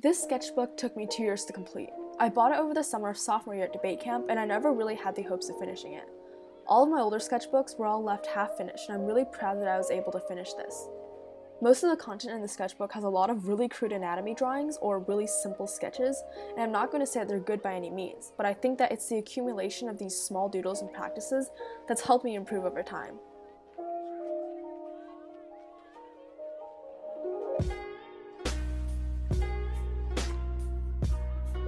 This sketchbook took me 2 years to complete. I bought it over the summer of sophomore year at debate camp, and I never really had the hopes of finishing it. All of my older sketchbooks were all left half finished, and I'm really proud that I was able to finish this. Most of the content in the sketchbook has a lot of really crude anatomy drawings or really simple sketches, and I'm not going to say that they're good by any means, but I think that it's the accumulation of these small doodles and practices that's helped me improve over time.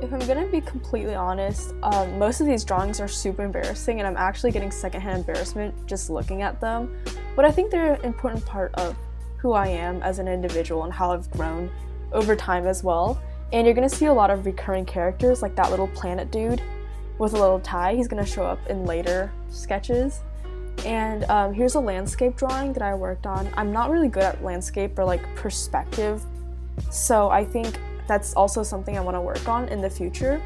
If I'm gonna be completely honest, most of these drawings are super embarrassing and I'm actually getting secondhand embarrassment just looking at them, but I think they're an important part of who I am as an individual and how I've grown over time as well. And you're gonna see a lot of recurring characters like that little planet dude with a little tie. He's gonna show up in later sketches. And here's a landscape drawing that I worked on. I'm not really good at landscape or like perspective, so I think that's also something I want to work on in the future.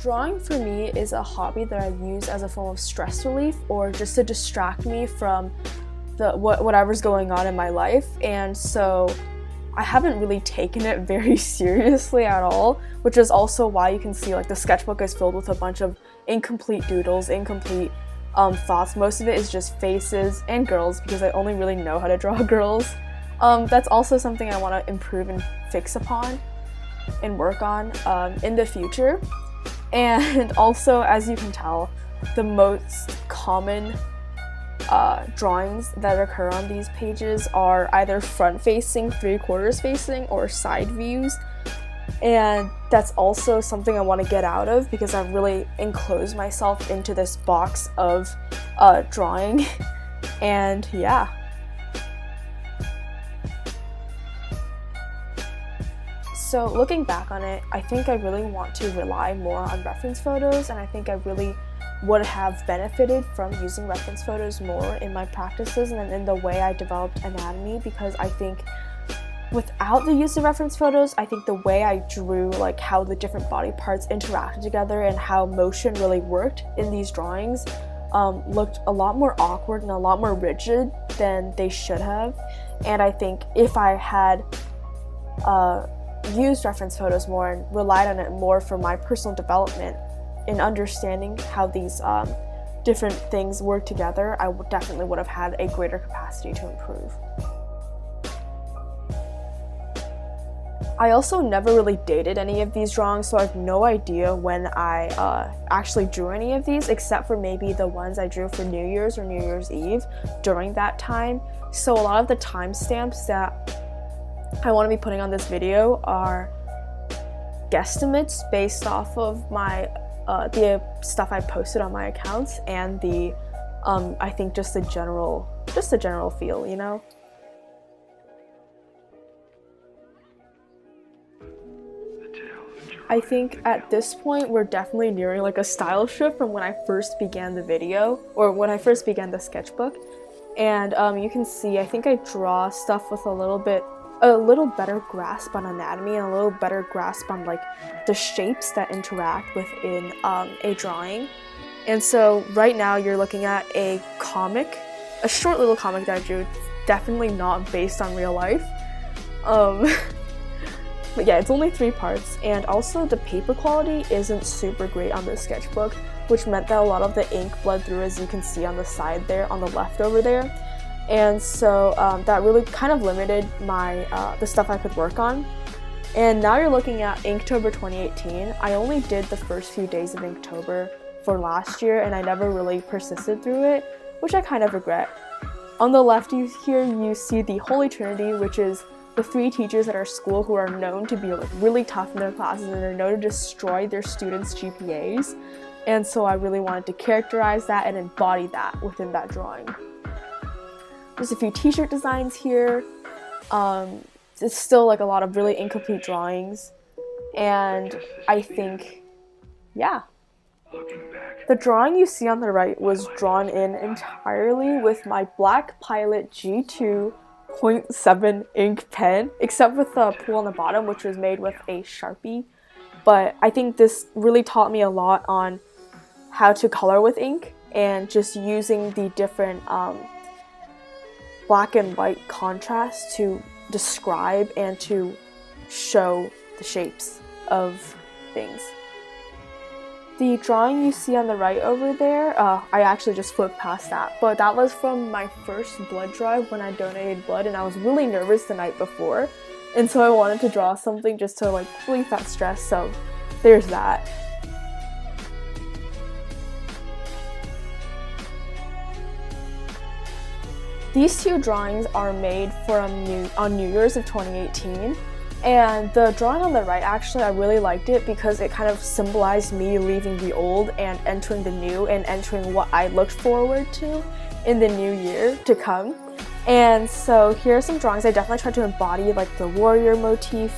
Drawing for me is a hobby that I use as a form of stress relief or just to distract me from whatever's going on in my life, and so I haven't really taken it very seriously at all, which is also why you can see like the sketchbook is filled with a bunch of incomplete doodles, incomplete thoughts. Most of it is just faces and girls because I only really know how to draw girls. That's also something I want to improve and fix upon and work on in the future. And also, as you can tell, the most common drawings that occur on these pages are either front-facing, three-quarters facing, or side views. And that's also something I want to get out of because I've really enclosed myself into this box of drawing. And yeah. So looking back on it, I think I really want to rely more on reference photos, and I think I really would have benefited from using reference photos more in my practices and in the way I developed anatomy, because I think without the use of reference photos, I think the way I drew, like how the different body parts interacted together and how motion really worked in these drawings looked a lot more awkward and a lot more rigid than they should have. And I think if I had used reference photos more and relied on it more for my personal development in understanding how these different things work together, I definitely would have had a greater capacity to improve. I also never really dated any of these drawings, so I have no idea when I actually drew any of these, except for maybe the ones I drew for New Year's or New Year's Eve during that time. So a lot of the timestamps that I want to be putting on this video are guesstimates based off of my the stuff I posted on my accounts and the I think just a general feel, you know. I think at this point we're definitely nearing like a style shift from when I first began the video or when I first began the sketchbook, and you can see I think I draw stuff with a little better grasp on anatomy and a little better grasp on like the shapes that interact within a drawing. And so right now you're looking at a comic, a short little comic that I drew, definitely not based on real life. But yeah, it's only 3 parts, and also the paper quality isn't super great on this sketchbook, which meant that a lot of the ink bled through, as you can see on the side there, on the left over there. And so that really kind of limited my the stuff I could work on. And now you're looking at Inktober 2018. I only did the first few days of Inktober for last year, and I never really persisted through it, which I kind of regret. On the left here you see the Holy Trinity, which is the 3 teachers at our school who are known to be like really tough in their classes and are known to destroy their students' GPAs. And so I really wanted to characterize that and embody that within that drawing. There's a few t-shirt designs here. It's still like a lot of really incomplete drawings. And I think, yeah. The drawing you see on the right was drawn in entirely with my Black Pilot G2.7 ink pen, except with the pool on the bottom, which was made with a Sharpie. But I think this really taught me a lot on how to color with ink and just using the different black and white contrast to describe and to show the shapes of things. The drawing you see on the right over there, I actually just flipped past that, but that was from my first blood drive when I donated blood, and I was really nervous the night before, and so I wanted to draw something just to like relieve that stress, so there's that. These two drawings are made from on New Year's of 2018, and the drawing on the right, actually I really liked it because it kind of symbolized me leaving the old and entering the new and entering what I looked forward to in the new year to come. And so here are some drawings. I definitely tried to embody like the warrior motif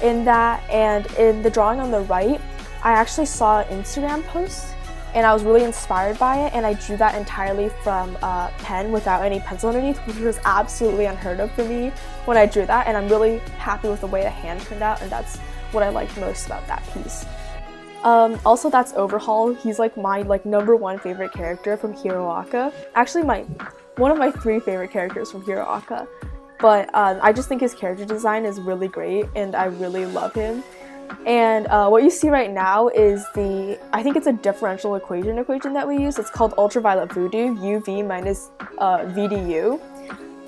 in that, and in the drawing on the right, I actually saw an Instagram post and I was really inspired by it, and I drew that entirely from a pen without any pencil underneath, which was absolutely unheard of for me when I drew that, and I'm really happy with the way the hand turned out, and that's what I liked most about that piece. Also, that's Overhaul. He's like my #1 favorite character from Hero Aka. Actually, one of my 3 favorite characters from Hero Aka. But I just think his character design is really great, and I really love him. And what you see right now is I think it's a differential equation that we use. It's called ultraviolet voodoo, UV minus VDU.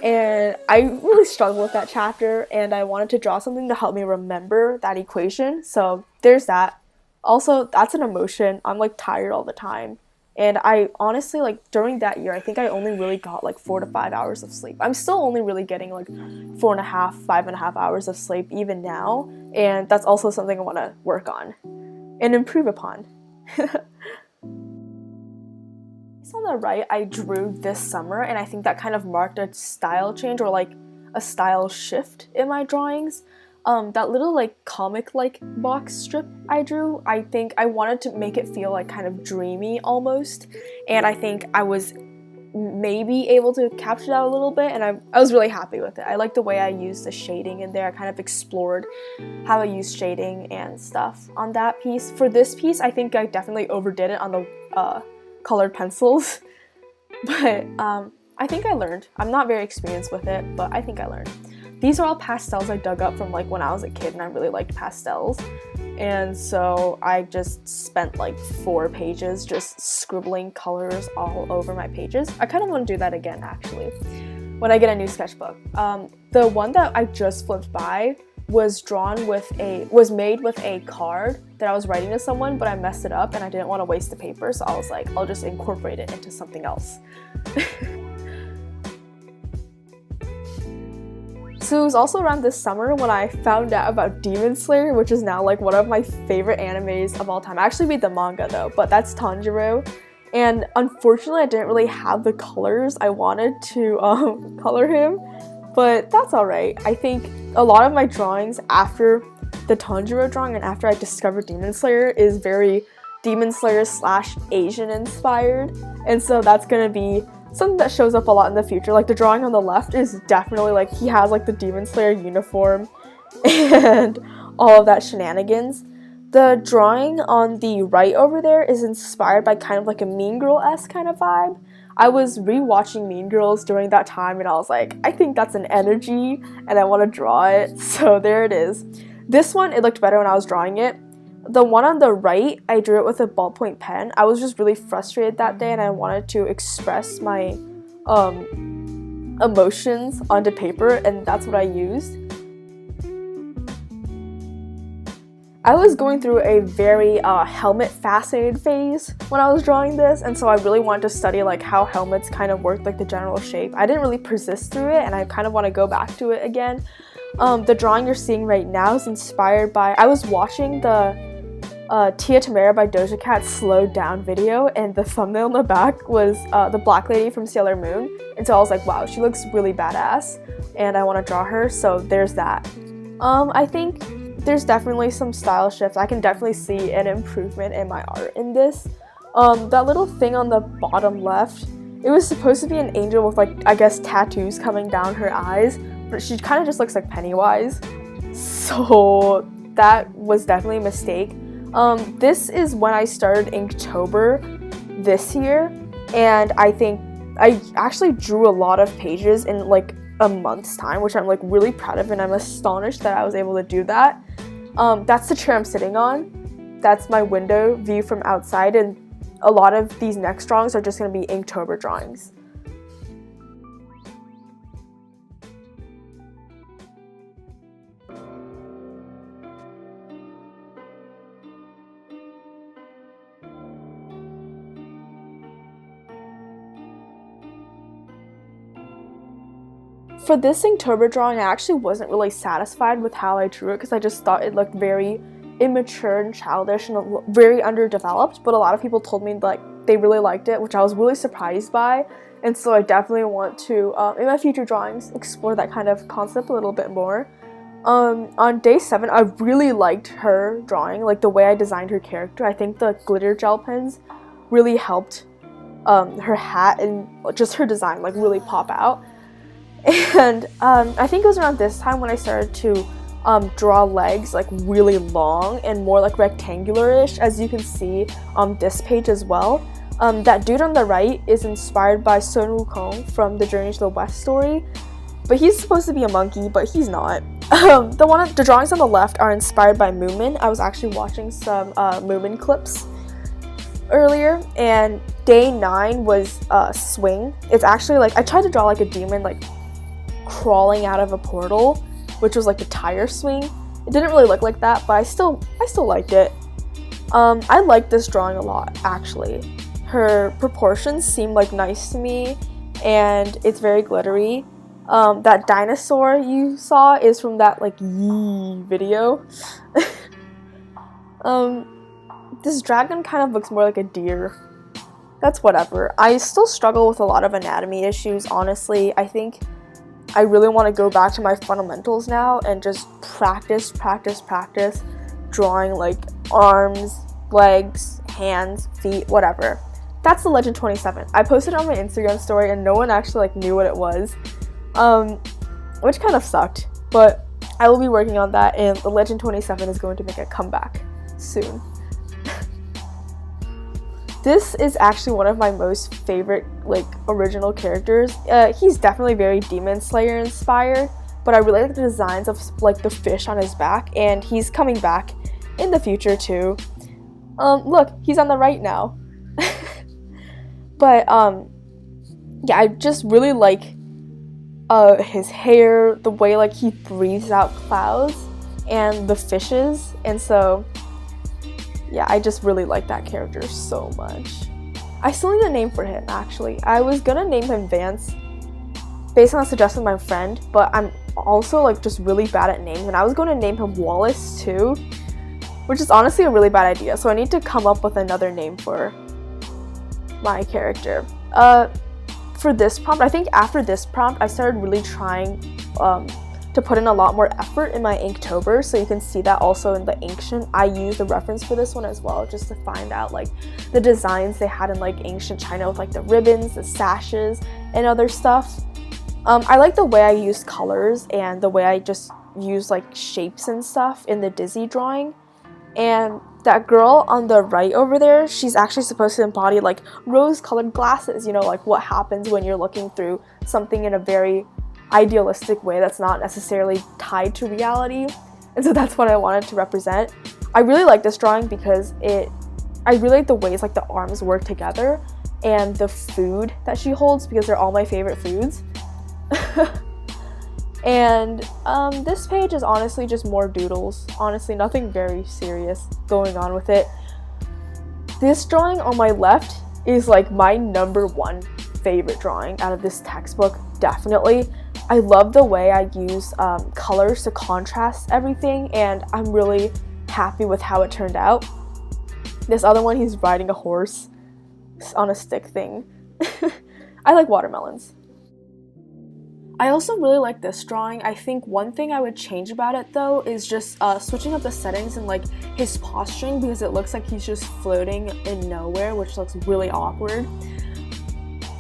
And I really struggled with that chapter, and I wanted to draw something to help me remember that equation. So there's that. Also, that's an emotion. I'm like tired all the time. And I honestly, like during that year, I think I only really got like 4 to 5 hours of sleep. I'm still only really getting like 5.5 hours of sleep even now. And that's also something I want to work on and improve upon. On the right, I drew this summer, and I think that kind of marked a style change or like a style shift in my drawings. That little like comic like box strip I drew, I think I wanted to make it feel like kind of dreamy almost, and I think I was maybe able to capture that a little bit, and I was really happy with it. I like the way I used the shading in there. I kind of explored how I used shading and stuff on that piece. For this piece, I think I definitely overdid it on the colored pencils, but I think I learned. I'm not very experienced with it, but I think I learned. These are all pastels I dug up from like when I was a kid, and I really liked pastels, and so I just spent like 4 pages just scribbling colors all over my pages. I kind of want to do that again actually when I get a new sketchbook. The one that I just flipped by was made with a card that I was writing to someone, but I messed it up and I didn't want to waste the paper, so I was like, I'll just incorporate it into something else. So it was also around this summer when I found out about Demon Slayer, which is now like one of my favorite animes of all time. I actually read the manga though, but that's Tanjiro. And unfortunately I didn't really have the colors I wanted to color him, but that's alright. I think a lot of my drawings after the Tanjiro drawing and after I discovered Demon Slayer is very Demon Slayer / Asian inspired, and so that's gonna be something that shows up a lot in the future. Like the drawing on the left is definitely like he has like the Demon Slayer uniform and all of that shenanigans. The drawing on the right over there is inspired by kind of like a Mean Girl-esque kind of vibe. I was rewatching Mean Girls during that time, and I was like, I think that's an energy and I want to draw it, so there it is. This one, it looked better when I was drawing it. The one on the right, I drew it with a ballpoint pen. I was just really frustrated that day, and I wanted to express my emotions onto paper, and that's what I used. I was going through a very helmet fascinated phase when I was drawing this, and so I really wanted to study like how helmets kind of work, like the general shape. I didn't really persist through it, and I kind of want to go back to it again. The drawing you're seeing right now is inspired by, I was watching the Tia Tamara by Doja Cat slowed down video, and the thumbnail in the back was the black lady from Sailor Moon, and so I was like, wow, she looks really badass and I want to draw her, so there's that. I think there's definitely some style shifts. I can definitely see an improvement in my art in this. That little thing on the bottom left, it was supposed to be an angel with like, I guess, tattoos coming down her eyes, but she kind of just looks like Pennywise, so that was definitely a mistake. This is when I started Inktober this year, and I think I actually drew a lot of pages in like a month's time, which I'm like really proud of, and I'm astonished that I was able to do that. That's the chair I'm sitting on. That's my window view from outside, and a lot of these next drawings are just going to be Inktober drawings. For this Inktober drawing, I actually wasn't really satisfied with how I drew it because I just thought it looked very immature and childish and very underdeveloped, but a lot of people told me like they really liked it, which I was really surprised by, and so I definitely want to, in my future drawings, explore that kind of concept a little bit more. On day 7, I really liked her drawing, like the way I designed her character. I think the glitter gel pens really helped her hat and just her design like really pop out. And I think it was around this time when I started to draw legs like really long and more like rectangular-ish, as you can see on this page as well. That dude on the right is inspired by Sun Wukong from the Journey to the West story, but he's supposed to be a monkey, but he's not. The drawings on the left are inspired by Moomin. I was actually watching some Moomin clips earlier, and day 9 was Swing. It's actually like I tried to draw like a demon like crawling out of a portal, which was like the tire swing. It didn't really look like that, but I still liked it. I liked this drawing a lot, actually. Her proportions seem like nice to me, and it's very glittery. That dinosaur you saw is from that like Yee video. This dragon kind of looks more like a deer. That's whatever. I still struggle with a lot of anatomy issues, honestly. I think I really want to go back to my fundamentals now and just practice drawing like arms, legs, hands, feet, whatever. That's the Legend 27. I posted it on my Instagram story and no one actually like knew what it was, which kind of sucked, but I will be working on that, and the Legend 27 is going to make a comeback soon. This is actually one of my most favorite like original characters. He's definitely very Demon Slayer inspired, but I really like the designs of like the fish on his back, and he's coming back in the future too. Look, he's on the right now. But yeah, I just really like his hair, the way like he breathes out clouds, and the fishes, and so yeah, I just really like that character so much. I still need a name for him, actually. I was gonna name him Vance based on a suggestion of my friend, but I'm also like just really bad at names, and I was going to name him Wallace too, which is honestly a really bad idea, so I need to come up with another name for my character. For this prompt, I think after this prompt, I started really trying to put in a lot more effort in my Inktober, so you can see that also in the Ancient. I used a reference for this one as well, just to find out like the designs they had in like ancient China with like the ribbons, the sashes, and other stuff. I like the way I used colors and the way I just used like shapes and stuff in the Dizzy drawing. And that girl on the right over there, she's actually supposed to embody like rose-colored glasses, you know, like what happens when you're looking through something in a very idealistic way that's not necessarily tied to reality. And so that's what I wanted to represent. I really like this drawing because I really like the ways like the arms work together and the food that she holds, because they're all my favorite foods. And this page is honestly just more doodles. Honestly, nothing very serious going on with it. This drawing on my left is like my #1 favorite drawing out of this textbook, definitely. I love the way I use colors to contrast everything, and I'm really happy with how it turned out. This other one, he's riding a horse on a stick thing. I like watermelons. I also really like this drawing. I think one thing I would change about it though is just switching up the settings and like his posturing, because it looks like he's just floating in nowhere, which looks really awkward.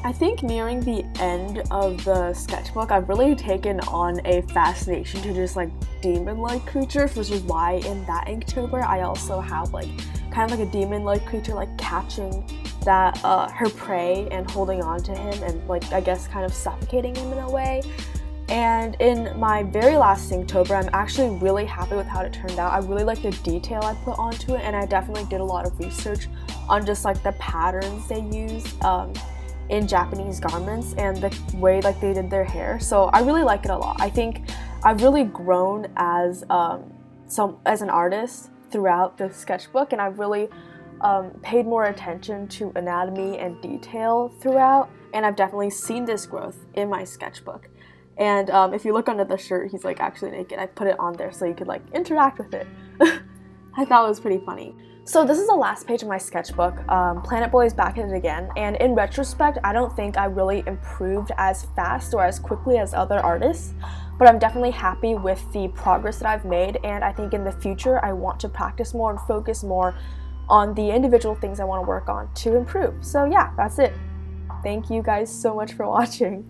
I think nearing the end of the sketchbook, I've really taken on a fascination to just like demon-like creatures, which is why in that Inktober I also have like kind of like a demon-like creature like catching that her prey and holding on to him and like I guess kind of suffocating him in a way. And in my very last Inktober, I'm actually really happy with how it turned out. I really like the detail I put onto it, and I definitely did a lot of research on just like the patterns they use in Japanese garments and the way like they did their hair. So I really like it a lot. I think I've really grown as an artist throughout the sketchbook, and I've really paid more attention to anatomy and detail throughout, and I've definitely seen this growth in my sketchbook. And if you look under the shirt, he's like actually naked. I put it on there so you could like interact with it. I thought it was pretty funny. So this is the last page of my sketchbook. Planet Boy is back at it again, and in retrospect, I don't think I really improved as fast or as quickly as other artists, but I'm definitely happy with the progress that I've made, and I think in the future I want to practice more and focus more on the individual things I want to work on to improve. So yeah, that's it. Thank you guys so much for watching.